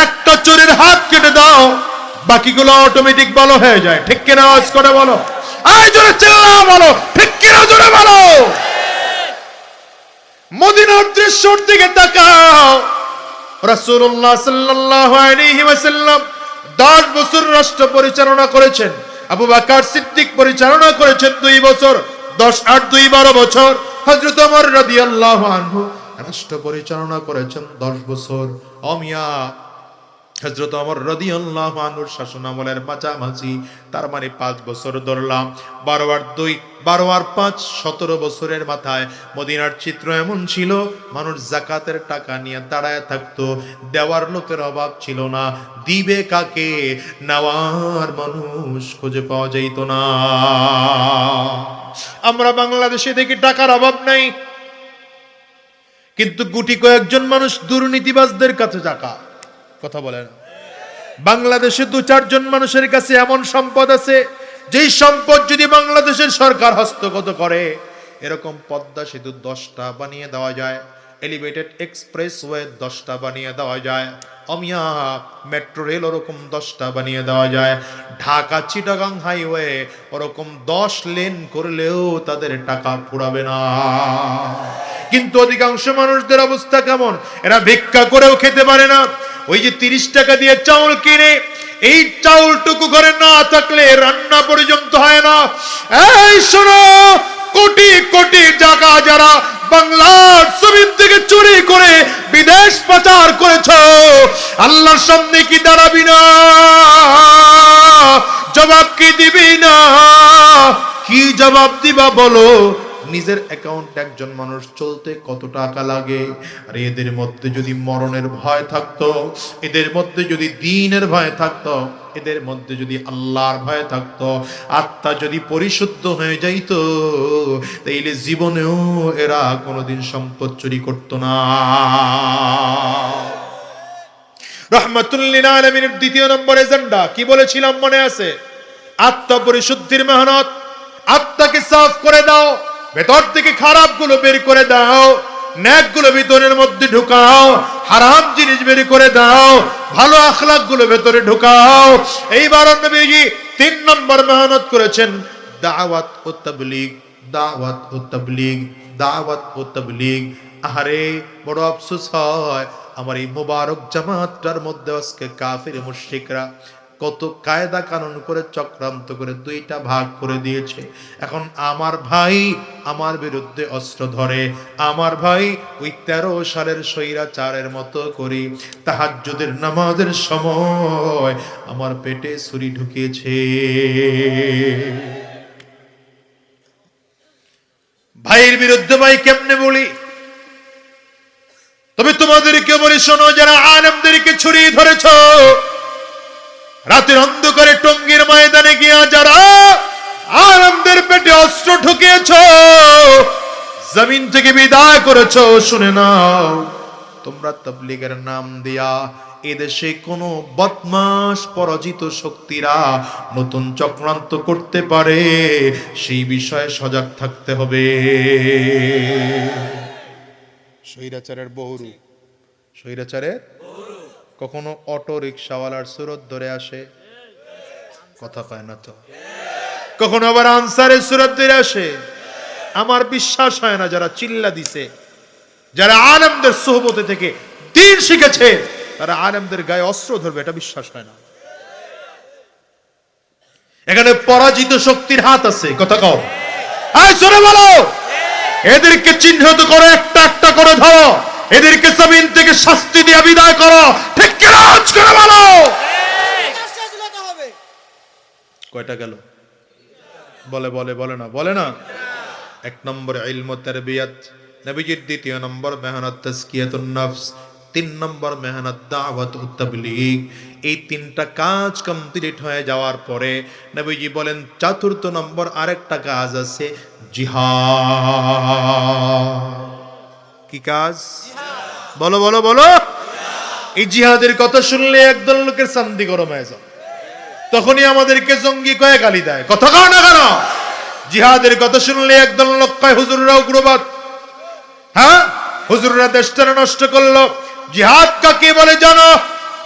একটা চোরের হাত কেটে দাও, বাকিগুলো অটোমেটিক ভালো হয়ে যায়। ঠিক কিনা? আওয়াজ করে বলো, আয় জোরে চিল্লা বলো, ঠিক কিনা জোরে বলো। মদিনার দৃশ্যের দিকে তাকাও, রাসূলুল্লাহ সাল্লাল্লাহু আলাইহি ওয়াসাল্লাম 10 বছর রাষ্ট্র পরিচালনা করেছেন, আবু বকর সিদ্দিক পরিচালনা করেছেন 2 বছর, 10 আর 2 12 বছর। হযরত ওমর রাদিয়াল্লাহু আনহু রাষ্ট্র পরিচালনা করেছেন 10 বছর। মিয়া, হযরত ওমর রাদিয়াল্লাহু আনহুর শাসনামলের মাঝামাঝি, তার মানে 5 বছর ধরলাম, 12 আর 2 12 আর 5 17 বছরের মাথায় মদিনার চিত্র এমন ছিল, মানুষ যাকাতের টাকা নিয়ে দাঁড়ায় থাকতো, দেওয়ার লোকের অভাব ছিল না, দিবে কাকে নেওয়ার মানুষ খুঁজে পাওয়া যাইত না। আমরা বাংলাদেশে দেখি টাকার অভাব নাই, কিন্তু গুটি কয়েকজন মানুষ দুর্নীতিবাজদের কাছে টাকা। কথা বলে না? বাংলাদেশে 2-4 জন মানুষের কাছে এমন সম্পদ আছে, যেই সম্পদ যদি বাংলাদেশের সরকার হস্তগত করে, এরকম পদ্মা সেতু 10টা বানিয়ে দেওয়া যায়, এলিভেটেড এক্সপ্রেসওয়ে 10টা বানিয়ে দেওয়া যায়, অমিয়া মেট্রো রেল ওরকম 10টা বানিয়ে দেওয়া যায়, ঢাকা চিটাগাং হাইওয়ে ওরকম 10 লেন করলেও তাদের টাকা ফুরাবে না। কিন্তু অধিকাংশ মানুষদের অবস্থা কেমন? এরা ভিক্ষা করেও খেতে পারে না। ওই যে 30 টাকা দিয়ে চাউল কিনে, এই চাউলটুকু ঘরে না থাকলে রান্না পর্যন্ত হয় না। এই শোনো, কোটি কোটি টাকা যারা বাংলার জমিন থেকে চুরি করে বিদেশ পাচার করেছো, আল্লাহর সামনে কি দাঁড়াবি না? জবাব কি দিবি না? কি জবাব দিবা বলো? নিজের অ্যাকাউন্টে একজন মানুষ চলতে কত টাকা লাগে? আর এদের মধ্যে যদি মরণের ভয় থাকতো, এদের মধ্যে যদি দ্বীনের ভয় থাকতো, এদের মধ্যে যদি আল্লাহর ভয় থাকতো, আত্মা যদি পরিশুদ্ধ হয়ে যাইতো, তাইলে জীবনেও এরা কোনোদিন সম্পদ চুরি করতো না। রাহমাতুল লিল আলামিনের 2 নম্বর এজেন্ডা কি বলেছিলাম মনে আছে? আত্মা পরিশুদ্ধির মেহনত। আত্মাকে সাফ করে দাও, ভেতর থেকে খারাপ গুলো বের করে দাও, নেক গুলো ভিতরের মধ্যে ঢুকাও, হারাম জিনিস বের করে দাও, ভালো আখলাক গুলো ভেতরে ঢুকাও। এইবার নবীজি 3 নম্বর মেহনত করেছেন, দাওয়াত ও তাবলীগ। দাওয়াত ও তাবলীগ, দাওয়াত ও তাবলীগ। আরে বড় আফসোস হয়, আমার এই মোবারক জামাতটার মধ্যে আজকে কাফির মুশরিকরা কত কায়দা কানুন করে চক্রান্ত করে 2টা ভাগ করে দিয়েছে। এখন আমার ভাই আমার বিরুদ্ধে অস্ত্র ধরে, আমার ভাই ওই 13 সালের স্বৈরাচারের মতো করি তাহাজ্জুদের নামাজের সময় আমার পেটে ছুরি ঢুকিয়েছে। ভাইয়ের বিরুদ্ধে ভাই কেমনে বলি? তবে তোমাদেরকে বলি, শোনো, যারা আলেমদেরকে ছুরি ধরেছ, রাতের অন্ধকারে টঙ্গীর ময়দানে গিয়া যারা আলেমদের পেটে অস্ত্র ঢুকিয়েছ, জমিন থেকে বিদায় করেছ, শুনে নাও, তোমরা তাবলীগের নাম দিয়া এদেশে কোন বদমাশ পরাজিত শক্তিরা নতুন চক্রান্ত করতে পারে, সেই বিষয়ে সজাগ থাকতে হবে। স্বৈরাচারের বহুরূপ, স্বৈরাচারের কখনো অটো রিক্সাওয়ালার সুরত ধরে আসে, কথা কয় না তো, কখনো আবার আনসারের সুরত ধরে আসে। আমার বিশ্বাস হয় না যারা চিল্লা দিছে, যারা আলেমদের সোহবতে থেকে দ্বীন শিখেছে, তারা আলেমদের গায়ে অস্ত্র ধরবে, এটা বিশ্বাস হয় না। এখানে পরাজিত শক্তির হাত আছে, কথা কও, এই জোরে বলো। এদেরকে চিহ্নিত করো, একটা একটা করে ধরো, এদেরকে জমিন থেকে শাস্তি দিয়ে বিদায় করো, ঠিক কি না? করে বলো। কয়টা গেল? বলে বলে বলে না, বলে না। 1 নম্বর ইলম ও তারবিয়াত নবীজির, 2 নম্বর মেহনত তাজকিয়াতুন নফস, 3 নম্বর মেহনত দাওয়াত ও তাবলীগ। এই 3টা কাজ কমপ্লিট হয়ে যাওয়ার পরে নবীজি বলেন 4র্থ নম্বর আরেকটা কাজ আছে, জিহাদ। কি কাজ? বলো বলো বলো। এই জিহাদের কথা শুনলে একদল লোকের চান্দি গরম হয়ে যায়, তখনই আমাদেরকে জঙ্গি কয়ে গালি দেয়, কথা কও না কেন? জিহাদের কথা শুনলে একদল লোক কয় হুজুররা উগ্রবাদ। হ্যাঁ, হুজুররা দেশটারে নষ্ট করলো। জিহাদ কাকে বলে জানো?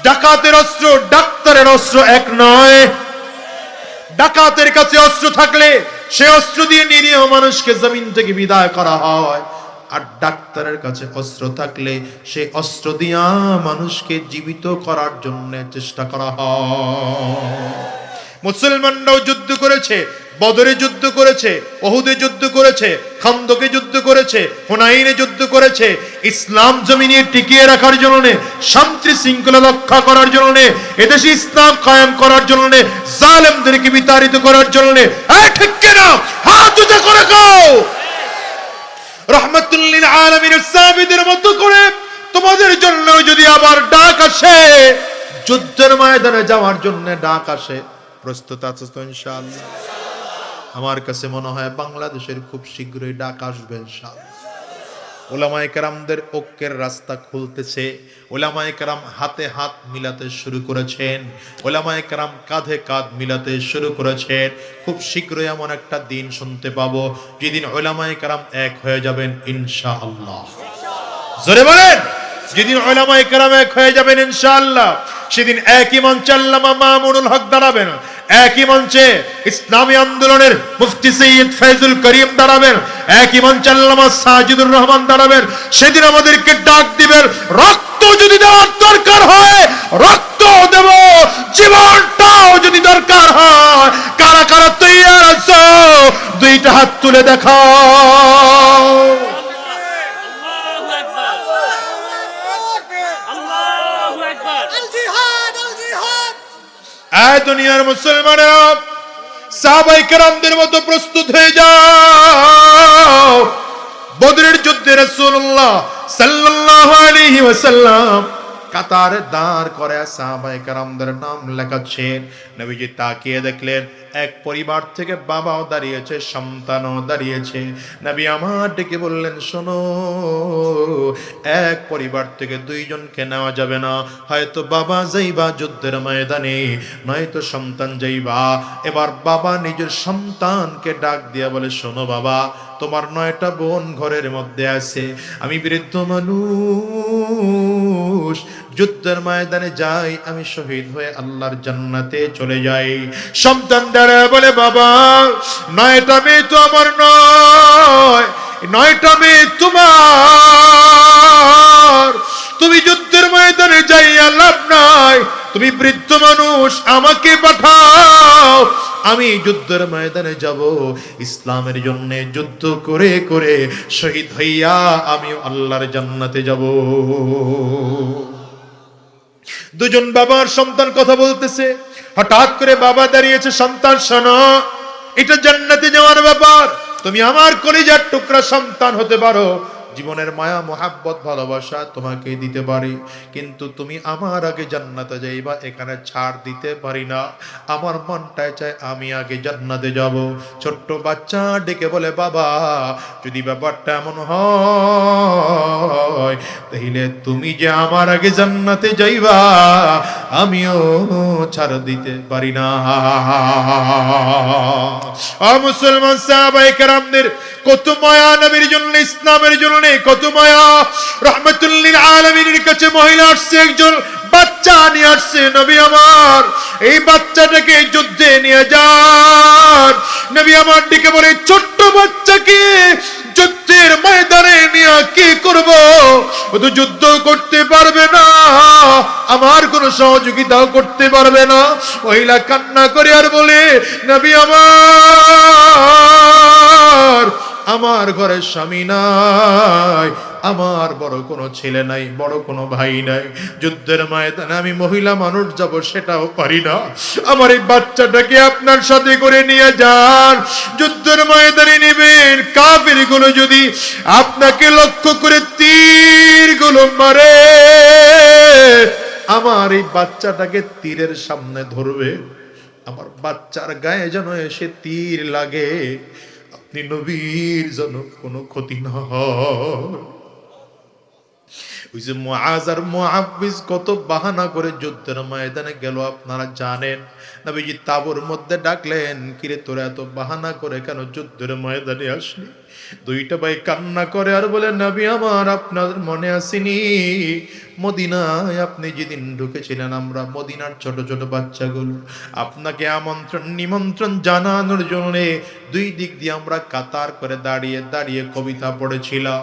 ডাকাতের অস্ত্র ডাক্তারের অস্ত্র এক নয়। ডাকাতের কাছে অস্ত্র থাকলে সে অস্ত্র দিয়ে নিরীহ মানুষকে জমিন থেকে বিদায় করা হয়, আর ডাক্তারের কাছে অস্ত্র থাকলে সে অস্ত্র দিয়া মানুষকে জীবিত করার জন্য চেষ্টা করা হয়। মুসলমানরাও যুদ্ধ করেছে, বদরে যুদ্ধ করেছে, ওহুদে যুদ্ধ করেছে, খন্দকে যুদ্ধ করেছে, হুনাইনে যুদ্ধ করেছে, ইসলাম জমিনে টিকিয়ে রাখার জন্য, শান্তি শৃঙ্খলা রক্ষা করার জন্য, এদেশে ইসলাম কায়েম করার জন্য, জালেমদেরকে বিতাড়িত করার জন্য। ঠিক কিনা? হাত উঁচু করে কও। রাহমাতুল্লিল আলামিনের সাহাবীদের মতো করে তোমাদের জন্য যদি আবার ডাক আসে, যুদ্ধের ময়দানে যাওয়ার জন্য ডাক আসে, প্রস্তুত আছো তো ইনশাআল্লাহ? আমার কাছে মনে হয় বাংলাদেশের খুব শীঘ্রই ডাক আসবে ইনশাআল্লাহ। উলামায়ে কেরামদের ঐক্যের রাস্তা খুলতেছে, উলামায়ে কেরাম হাতে হাত মিলাতে শুরু করেছেন, উলামায়ে কেরাম কাঁধে কাঁধ মিলাতে শুরু করেছেন। খুব শীঘ্রই এমন একটা দিন শুনতে পাবো যেদিন উলামায়ে কেরাম এক হয়ে যাবেন ইনশাআল্লাহ। জোরে বলেন, যেদিন উলামায়ে কেরাম এক হয়ে যাবেন ইনশাআল্লাহ, সেদিন একই মঞ্চে আল্লামা মামুনুল হক দাঁড়াবেন, একই মঞ্চে ইসলামী আন্দোলনের মুফতি সৈয়দ ফয়জুল করিম দাঁড়াবেন, একই মঞ্চে আল্লামা সাজিদুর রহমান দাঁড়াবেন। সেদিন আমাদেরকে ডাক দিবেন, রক্ত যদি দেওয়ার দরকার হয় রক্ত দেব, জীবনটাও যদি দরকার হয়। কারা কারা তৈয়ার আছো? 2টা হাত তুলে দেখাও। দুনিয়ার মুসলমানেরা, সাহাবায়ে কেরামদের মতো প্রস্তুত হয়ে যাও। বদরের যুদ্ধে রাসূলুল্লাহ সাল্লাল্লাহু আলাইহি ওয়াসাল্লাম কাতারে দাঁড় করে সাহাবায়ে কেরামদের নাম লেখাচ্ছেন। নবীজি তাকিয়ে দেখলেন এক পরিবার থেকে বাবাও দাঁড়িয়েছে, সন্তানও দাঁড়িয়েছে। নবী আমার ডেকে বললেন, শোনো, এক পরিবার থেকে 2 জনকে নেওয়া যাবে না, হয়তো বাবা যাইবা যুদ্ধের ময়দানে, নয়তো সন্তান যাইবা। এবার বাবা নিজের সন্তানকে ডাক দিয়া বলে, শোনো বাবা, তোমার 9টা বোন ঘরের মধ্যে আছে, আমি বৃদ্ধ মানুষ, যুদ্ধের ময়দানে যাই, আমি শহীদ হয়ে আল্লাহর জান্নাতে চলে যাই। সন্তান দাঁড়ায় বলে, বাবা 9টা মেয়ে তো আমার নয়, 9টা মেয়ে তোমার, তুমি যুদ্ধের ময়দানে যাইয়া লাভ নাই, তুমি বৃদ্ধ মানুষ, আমাকে পাঠাও, আমি যুদ্ধের ময়দানে যাব, ইসলামের জন্য যুদ্ধ করে করে শহীদ হইয়া আমি আল্লাহর জান্নাতে যাব। দুজন বাবার সন্তান কথা বলতেছে, হঠাৎ করে বাবা দাঁড়িয়েছে, সন্তান শোনো, এটা জান্নাতে যাওয়ার ব্যাপার, তুমি আমার কলিজার টুকরা সন্তান হতে পারো, জীবনের মায়া মোহাব্বত ভালোবাসা তোমাকে দিতে পারি, কিন্তু তুমি আমার আগে জান্নাতে যাইবা, এখানে ছাড় দিতে পারি না, আমার মনটায় চায় আমি আগে জান্নাতে যাব। ছোট্ট বাচ্চা ডেকে বলে, বাবা যদি ব্যাপারটা এমন হয় তাহলে তুমি যে আমার আগে জান্নাতে যাইবা আমিও ছাড় দিতে পারি না। মুসলমান সাহাবায়ে কেরামদের কত মায়া নবীর জন্য, ইসলামের জন্য কত মায়া। রাহমাতুল লিল আলামিনের কাছে মহিলা আসছে, একজন বাচ্চা নিয়ে আসছে, নবী আমার এই বাচ্চাটাকে যুদ্ধে নিয়ে যান। নবী আমার ডেকে বলে, ছোট্ট বাচ্চাকে যুদ্ধের ময়দানে নিয়ে কি করব, ও তো যুদ্ধ করতে পারবে না, আমার কোনো সহযোগিতাও করতে পারবে না। মহিলা কান্না করে আর বলে, নবী আমার ঘরে স্বামী নাই, আমার বড় কোনো ছেলে নাই, বড় কোনো ভাই নাই, যুদ্ধের ময়দানে আমি মহিলা মানুষ যাব সেটাও পারি না, আমার এই বাচ্চাটাকে আপনার সাথে করে নিয়ে যান, যুদ্ধের ময়দানে নেবেন, কাফির গুলো যদি আপনাকে লক্ষ্য করে তীর গুলো মারে, আমার এই বাচ্চাটাকে তীরের সামনে ধরবে, আমার বাচ্চার গায়ে যেন এসে তীর লাগে, আপনি নবীর যেন কোনো ক্ষতি না হয়। ওই যে মুআজ আর মুআব্বিজ কত বাহানা করে যুদ্ধের ময়দানে গেল আপনারা জানেন। নবীজি তাবুর মধ্যে ডাকলেন, কিরে তোরা এত বাহানা করে কেন যুদ্ধের ময়দানে আসলি? দুইটা ভাই কান্না করে আর বলে, নবী আমার আপনার মনে আসেনি মদিনায় আপনি যেদিন ঢুকেছিলেন, আমরা মদিনার ছোট ছোট বাচ্চাগুলো আপনাকে আমন্ত্রণ নিমন্ত্রণ জানানোর জন্য দুই দিক দিয়ে আমরা কাতার করে দাঁড়িয়ে দাঁড়িয়ে কবিতা পড়েছিলাম,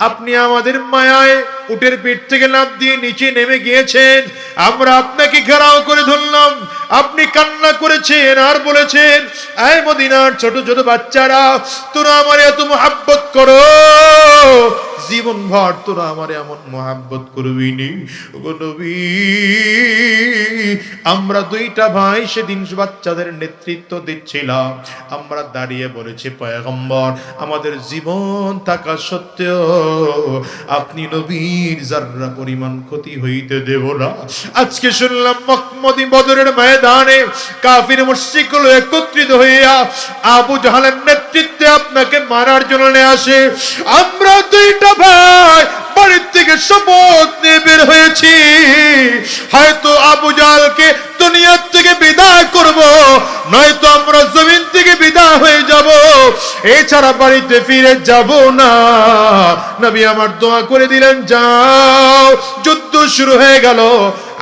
আপনি আমাদের মায়ায় উটের পিঠ থেকে লাফ দিয়ে নিচে নেমে গিয়েছেন, আমরা আপনাকে ঘেরাও করে ধরলাম, আপনি কান্না করেছেন আর বলেছেন, এই মদিনার ছোট ছোট বাচ্চারা তোরা আমার এত মোহাব্বত করো, জীবন ভর তোরা আমার এমন মোহাব্বত করবি নি। নবী আমরা দুইটা ভাই সেদিন বাচ্চাদের নেতৃত্ব দিচ্ছিলাম, আমরা দাঁড়িয়ে বলেছি, পয়গম্বর আমাদের জীবন থাকা সত্ত্বেও আপনি নবীর যাররা পরিমাণ ক্ষতি হইতে দেব না। আজকে শুনলাম মক্কা বদরের ময়দানে কাফির মুশরিকগুলো একত্রিত হইয়া আবু জাহালের নেতৃত্বে আপনাকে মারার জন্য আসে, আমরা দুইটা ভাই বাড়ির থেকে শপথ নিয়ে বের হয়েছি, হয়তো আবু জাহালকে দুনিয়ার থেকে বিদায় করব, নয়তো আমরা জমিন থেকে বিদায় হয়ে যাব, এছাড়া বাড়িতে ফিরে যাব না। নবী আমার দোয়া করে দিলেন, যাও। যুদ্ধ শুরু হয়ে গেল।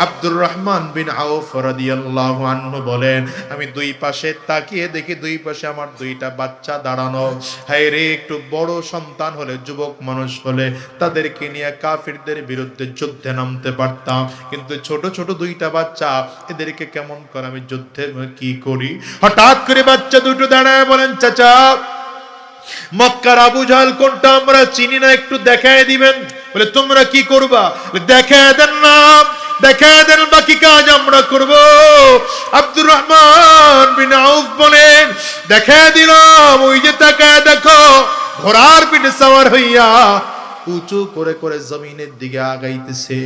আব্দুর রহমান বিন আউফ রাদিয়াল্লাহু আনহু বলেন, আমি দুই পাশে তাকিয়ে দেখি দুই পাশে আমার দুইটা বাচ্চা দাঁড়ানো। হায় রে, একটু বড় সন্তান হলে, যুবক মানুষ হলে তাদেরকে নিয়ে কাফিরদের বিরুদ্ধে যুদ্ধে নামতে পারতাম, কিন্তু ছোট ছোট দুইটা বাচ্চা, এদেরকে কেমন করে আমি যুদ্ধে কি করি? হঠাৎ করে বাচ্চা দুটো দাঁড়ায় বলেন, চাচা মক্কার আবু জাহল কোনটা আমরা চিনি না, একটু দেখায় দিবেন। বলে, তোমরা কি করবা? দেখায় দেন না, দেখায় দেন, বাকি কাজ আমরা করব। আব্দুর রহমান বিন আউফ বলেন, দেখায় দিলাম, ওই যে তাকায় দেখো, ঘোড়ার পিঠে সওয়ার হইয়া উঁচু করে করে জমিনের দিকে আগাইতেছে,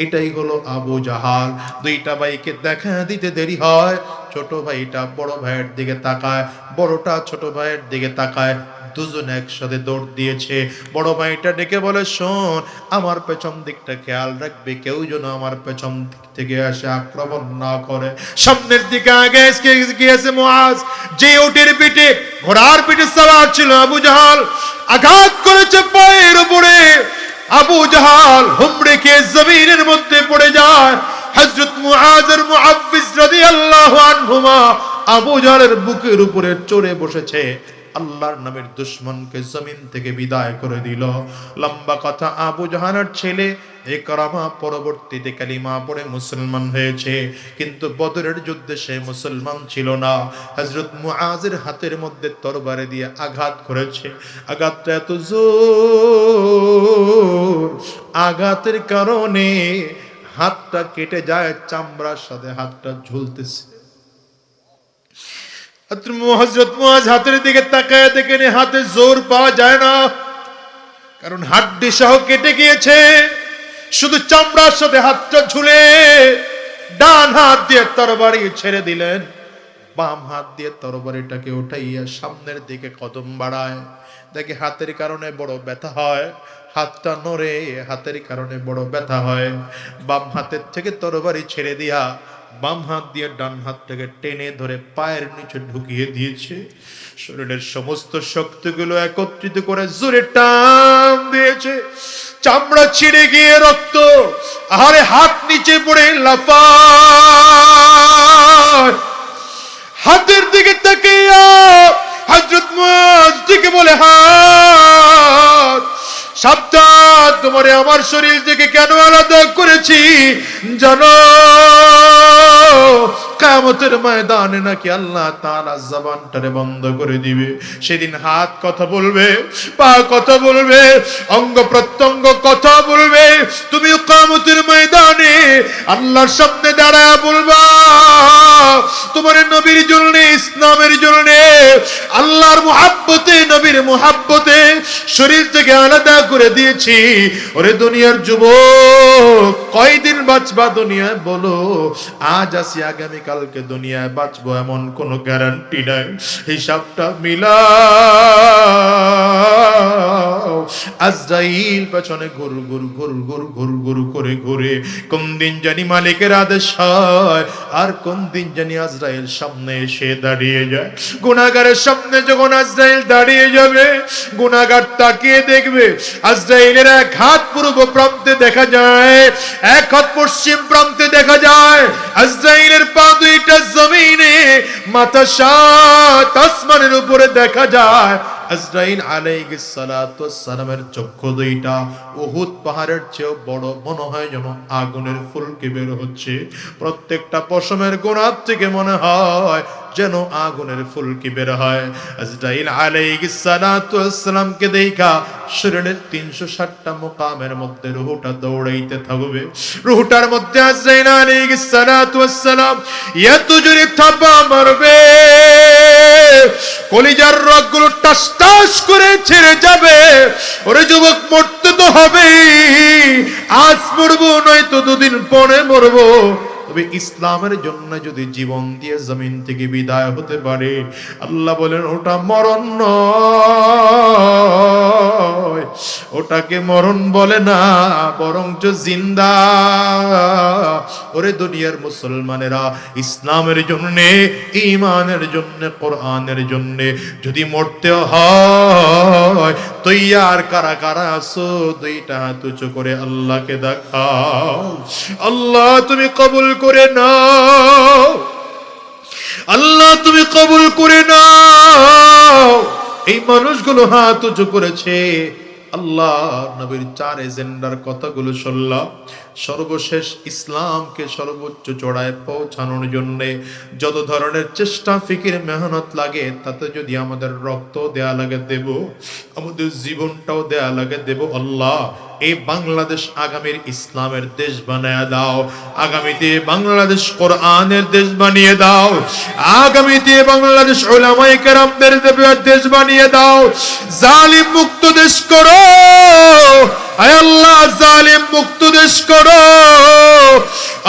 এটাই হলো আবু জাহাল। দুইটা ভাইকে দেখা দিতে দেরি হয়, ছোট ভাইটা বড় ভাইয়ের দিকে তাকায়, বড়টা ছোট ভাইয়ের দিকে তাকায়, দুজন একসাথে দৌড় দিয়েছে। বড় ভাইটা ডেকে বলে, শোন, আমার পেছন দিকটা খেয়াল রাখবে, কেউ যেন আমার পেছন দিক থেকে এসে আক্রমণ না করে। সামনের দিকে আগে গিয়েছে মুআজ, যে উটের পিঠে ঘোড়ার পিঠে সওয়ার ছিল আবু জাহাল, আঘাত করেছে পায়ের উপরে। আবু জাহাল হুমড়ে খেয়ে জমিনের মধ্যে পড়ে যায়। হযরত মুআজ আর মুআব্বিজ রাদিয়াল্লাহু আনহুমা আবু জাহলের বুকের উপরে চড়ে বসেছে। আল্লাহর নামের দুশমনকে জমিন থেকে বিদায় করে দিল। লম্বা কথা, আবু জাহালের ছেলে ইকরামা পরবর্তীতে কালিমা পড়ে মুসলমান হয়েছে, কিন্তু বদরের যুদ্ধে সে মুসলমান ছিল না। হযরত মুআজের হাতের মধ্যে তরবারি দিয়ে আঘাত করেছে। আঘাতটা এত জোর, আঘাতের কারণে হাতটা কেটে যায়, চামড়ার সাথে হাতটা ঝুলতেছে। হযরত মুআজ হাতের দিকে তাকায় দেখেন হাতে জোর পাওয়া যায় না, কারণ হাড্ডি সহ কেটে গিয়েছে। শুধু চামড়ার সাথে হাতটা ঝুলে ডান হাত দিয়ে তরবারি ছেড়ে দিলেন, বাম হাত দিয়ে তরবারিটাকে উঠাইয়া সামনের দিকে কদম বাড়ায়। দেখে হাতের কারণে বড় ব্যথা হয়, হাতটা নড়ে, হাতের কারণে বড় ব্যথা হয়। বাম হাতের থেকে তরবারি ছেড়ে দিয়া বাম হাত দিয়ে ডান হাতটাকে টেনে ধরে পায়ের নিচে ঢুকিয়ে দিয়েছে। শরীরের সমস্ত শক্তিগুলো একত্রিত করে জোরে টান দিয়েছে, চামড়া ছিঁড়ে গিয়ে রক্ত, আরে হাত নিচে পড়ে লাফায়। হাতের দিকে তাকিয়ে হযরত মুআজ থেকে বলে, হাত সাবধান, তোমারে আমার শরীর থেকে কেন আলাদা করেছি জানো? কিয়ামতের ময়দানে নাকি আল্লাহ তাআলা জবানটারে বন্ধ করে দিবে। সেদিন হাত কথা বলবে, পা কথা বলবে, অঙ্গ প্রত্যঙ্গ কথা বলবে। তুমি কিয়ামতের ময়দানে আল্লাহর সামনে দাঁড়ায়া বলবা, তোমার নবীর জন্য, ইসলামের জন্য, আল্লাহর মুহাব্বতে, নবীর মুহাব্বতে শরীর থেকে আলাদা করে দিয়েছি। ওরে দুনিয়ার যুবক, কয়দিন বাঁচবা দুনিয়ায় বলো? আজ আসি আগামী কালকে দুনিয়ায় বাঁচবো এমন কোনো গ্যারান্টি নাই। হিসাবটা মিলাও। আজরাইল পেছনে ঘুর ঘুর ঘুর ঘুর ঘুর ঘুর করে ঘুরে, কোন দিন জানি মালিকের আদেশ হয়, আর কোন দিন জানি আজরাইল সামনে এসে দাঁড়িয়ে যায়। গুনাহগারের সামনে যখন আজরাইল দাঁড়িয়ে যাবে, গুনাহগার তাকিয়ে দেখবে আজরাইলের এক হাত পূর্ব প্রান্তে দেখা যায়, এক হাত পশ্চিম প্রান্তে দেখা যায়। আজরাইলের পা দুইটা জমিনে, মাথা সাত আসমানের উপরে দেখা যায়। আজরাইল আলাইহিস সালাতু ওয়াস সালামের চক্ষু দুইটা উহুদ পাহাড়ের চেয়েও বড়, মনে হয় যেন আগুনের ফুলকি বের হচ্ছে। প্রত্যেকটা পশমের গোড়া থেকে মনে হয় যেন আগুনের ফুলকি বের হয়। আজরাইল আলাইহিস সালাতু ওয়াস সালামকে দেখা শরীরের 360টা মুকামের মধ্যে রূহটা দৌড়াইতে থাকবে। রূহটার মধ্যে আজরাইল আলাইহিস সালাতু ওয়াস সালাম এত জোরে থাপা মারবে, কলিজার রগগুলো টাস টাস করে ছেড়ে যাবে। ওরে যুবক, মরতে তো হবেই, আজ মরবো নয়তো দুদিন পরে মরবো। তবে ইসলামের জন্য যদি জীবন দিয়ে জমিন থেকে বিদায় হতে পারে, আল্লাহ বলেন ওটা মরণ নয়, ওটাকে মরণ বলে না, বরঞ্চ জিন্দা। ওরে দুনিয়ার মুসলমানেরা, ইসলামের জন্য, ঈমানের জন্য, কোরআনের জন্য যদি মরতে হয়, তৈয়ার কারা কারা আছো? দুইটা হাত উঁচু করে আল্লাহকে দেখাও। আল্লাহ তুমি কবুল করে নাও, আল্লাহ তুমি কবুল করে নাও। এই মানুষগুলো হাত উঁচু করেছে, আল্লাহ নবীর 4 এজেন্ডার কথাগুলো শুনলাম। সর্বশেষ ইসলামকে সর্বোচ্চ চড়ায় পৌঁছানোর জন্য যত ধরনের চেষ্টা, ফিকির, মেহনত লাগে, তাতে যদি আমাদের রক্ত দেয়া লাগে দেব, আমাদের জীবনটাও দেয়া লাগে দেব। আল্লাহ এই বাংলাদেশ আগামীর ইসলামের দেশ বানিয়ে দাও, আগামীতে বাংলাদেশ কোরআনের দেশ বানিয়ে দাও, আগামীতে বাংলাদেশ উলামায়ে কেরামদের দেশ বানিয়ে দাও। জালিম মুক্ত দেশ করো, আয় আল্লাহ, জালিম মুক্ত দেশ করো।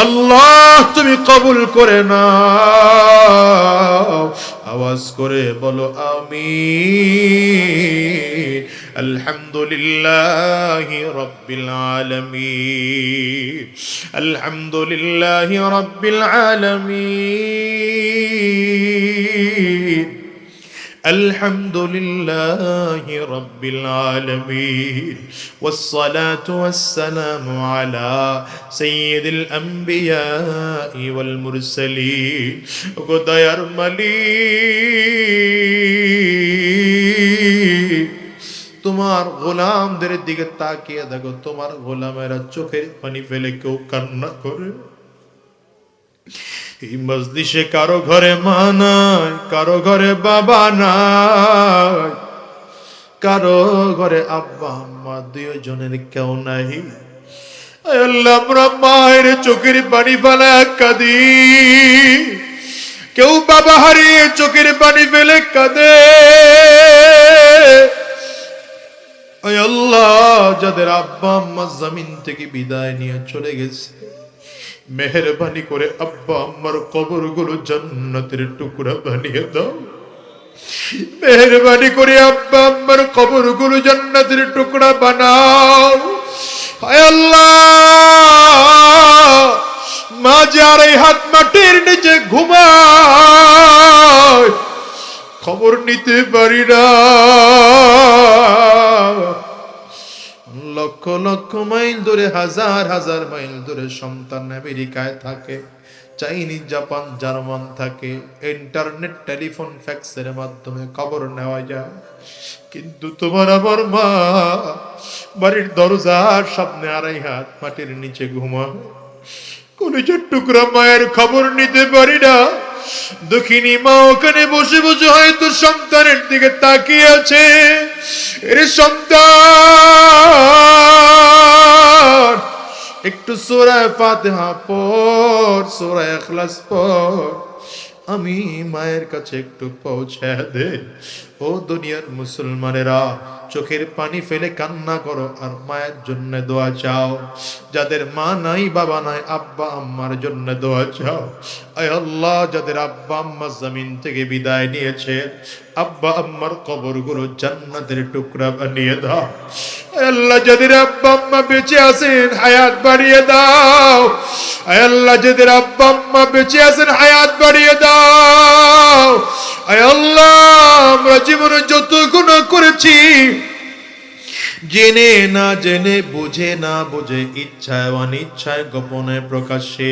আল্লাহ তুমি কবুল করে নাও। আওয়াজ করে বলো আমিন। আলহামদুলিল্লাহি রাব্বিল আলামিন, আলহামদুলিল্লাহি রাব্বিল আলামিন, আলহামদুলিল্লাহি রাব্বিল আলামিন। والصلاة والسلام على سيد الأنبياء والمرسلين। দয়ার মালিক, তোমার গোলামদের দিকে তাকিয়ে দেখো, তোমার গোলামেরা চোখের পানি ফেলে কেউ কান্না করে। এই মজলিসে কারো ঘরে মা নাই, কারো ঘরে বাবা নাই, কারো ঘরে আব্বা আম্মা দুইজনের কেউ নাই। আল্লাহ, আমরা মায়ের চোখের পানি ফেলে কাঁদি, কেউ বাবা হারিয়ে চোখের পানি ফেলে কাঁদে। আল্লাহ, যাদের আব্বা আম্মা জমিন থেকে বিদায় নিয়ে চলে গেছে, মেহেরবানি করে আব্বা আম্মার কবরগুলো জান্নাতের টুকরা বানিয়ে দাও। মেহেরবানি করে আব্বা আম্মার কবরগুলো জান্নাতের টুকরা বানাও। হায় আল্লাহ, মা যার এই হাত মাটির নিচে ঘুমায়, খবর নিতে পারি না। লক্ষ লক্ষ মাইল দূরে, হাজার হাজার মাইল দূরে সন্তান আমেরিকায় থাকে, চাইনিজ, জাপান, জার্মান থাকে, ইন্টারনেট, টেলিফোন, ফ্যাক্সের মাধ্যমে খবর নেওয়া যায়। কিন্তু তোমার আমার মা বাড়ির দরজার সামনে আড়াই হাত মাটির নিচে ঘুমায়, কলিজার টুকরা মায়ের খবর নিতে পারি না। দুঃখিনী মা ওখানে বসে বসে হয়তো সন্তানের দিকে তাকিয়ে আছে। এর সন্তান, একটু সূরা ফাতিহা পড়, সূরা ইখলাস পড়, আমি মায়ের কাছে একটু পৌঁছে দে। ও দুনিয়ার মুসলমানেরা, চোখের পানি ফেলে কান্না করো আর মায়ের জন্য দোয়া চাও। যাদের মা নাই, বাবা নাই, আব্বা আম্মার জন্য দোয়া চাও। আয় আল্লাহ, যাদের আব্বা আম্মা জমিন থেকে বিদায় নিয়েছে, আব্বা আম্মার কবরগুলো জান্নাতের টুকরা বানিয়ে দাও। আয় আল্লাহ, যাদের আব্বা আম্মা বেঁচে আছেন, হায়াত বাড়িয়ে দাও। আয় আল্লাহ, যাদের আব্বা আম্মা বেঁচে আছেন, হায়াত বাড়িয়ে দাও। আয় আল্লাহ, আমরা জীবনে যত গুনাহ করেছি, জেনে না জেনে, বুঝে না বুঝে, ইচ্ছায় অনিচ্ছায়, গোপনে প্রকাশ্যে,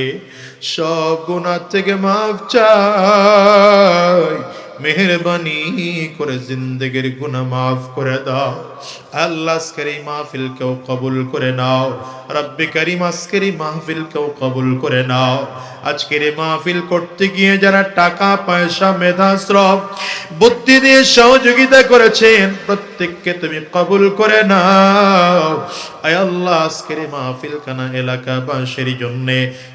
সব গুনাহ থেকে মাফ চাই। মেহেরবানি করে জিন্দেগির গুনাহ মাফ করে দাও। আল্লাহ, আজকের এই মাহফিলকেও কবুল করে নাও। রব্বে কারীম, আজকের এই মাহফিলকেও কবুল করে নাও। আজকের এই মাহফিল করতে গিয়ে যারা টাকা পয়সা, মেধা, শ্রম, বুদ্ধি দিয়ে সহযোগিতা করেছেন, প্রত্যেককে তুমি কবুল করে নাও। আয় আল্লাহ, আজকের এই মাহফিল কানা এলাকাবাসীর জন্য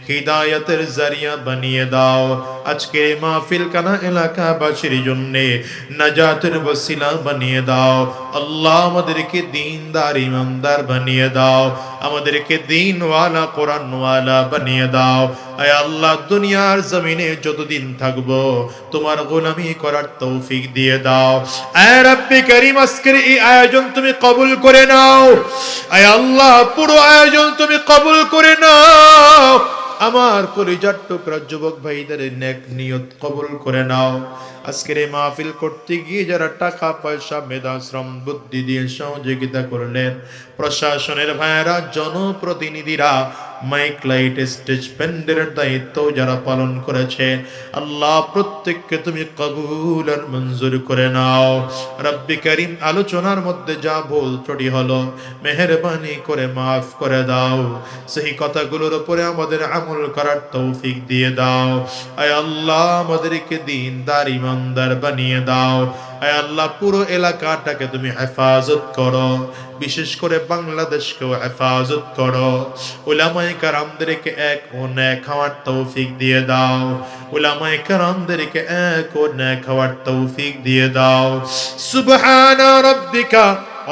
হিদায়াতের জারিয়া বানিয়ে দাও। আজকের এই মাহফিল কানা এলাকাবাসীর জন্য নাজাতের ওসিলা বানিয়ে দাও। আল্লাহ, আমাদেরকে দীনদার ইমানদার বানিয়ে দাও। আমাদেরকে দীনওয়ালা, কোরআনওয়ালা বানিয়ে দাও। আয় আল্লাহ, দুনিয়ার জমিনে যতদিন থাকবো তোমার গোলামি করার তৌফিক দিয়ে দাও। আয় রব্বে কারীম, আজকের এই আয়োজন তুমি কবুল করে নাও। আয় আল্লাহ, পুরো আয়োজন তুমি কবুল করে নাও। আমার কলিজার টুকরা যুবক ভাইদের নেক নিয়ত কবুল করে নাও। আজকের এই মাহফিল করতে গিয়ে যারা টাকা পয়সা, মেধা, শ্রম, বুদ্ধি দিয়ে সহযোগিতা করলেন, প্রশাসনের ভাইয়েরা, জনপ্রতিনিধিরা, মাইক, লাইট, স্টেজ, প্যান্ডেলের দায়িত্ব যারা পালন করেছে, আল্লাহ, প্রত্যেককে তুমি কবুল আর মঞ্জুর করে নাও। রব্বে কারীম, আলোচনার মধ্যে যা ভুল ত্রুটি হলো, মেহেরবানি করে মাফ করে দাও। সেই কথাগুলোর উপরে আমাদের আমল করার তৌফিক দিয়ে দাও। আয় আল্লাহ, আমাদেরকে দীনদার ইমানদার বানিয়ে দাও। আয় আল্লাহ, পুরো এলাকাটাকে তুমি হেফাজত করো, বিশেষ করে বাংলাদেশকেও হেফাজত করো। উলামায়ে কেরামদেরকে এক ও নেক হওয়ার তৌফিক দিয়ে দাও। উলামায়ে কেরামদেরকে এক ও নেক হওয়ার তৌফিক দিয়ে দাও। সুবহানা রাব্বিকা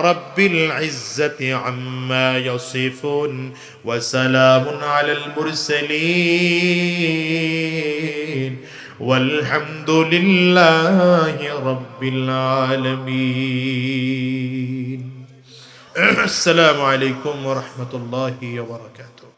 রব্বিল ইজ্জাতি আম্মা ইয়াসিফুন ওয়া সালামুন আলাল মুরসালিন ওয়ালহামদুলিল্লাহি রাব্বিল আলামিন। আসসালামু আলাইকুম ওয়া রাহমাতুল্লাহি ওয়া বারাকাতুহু।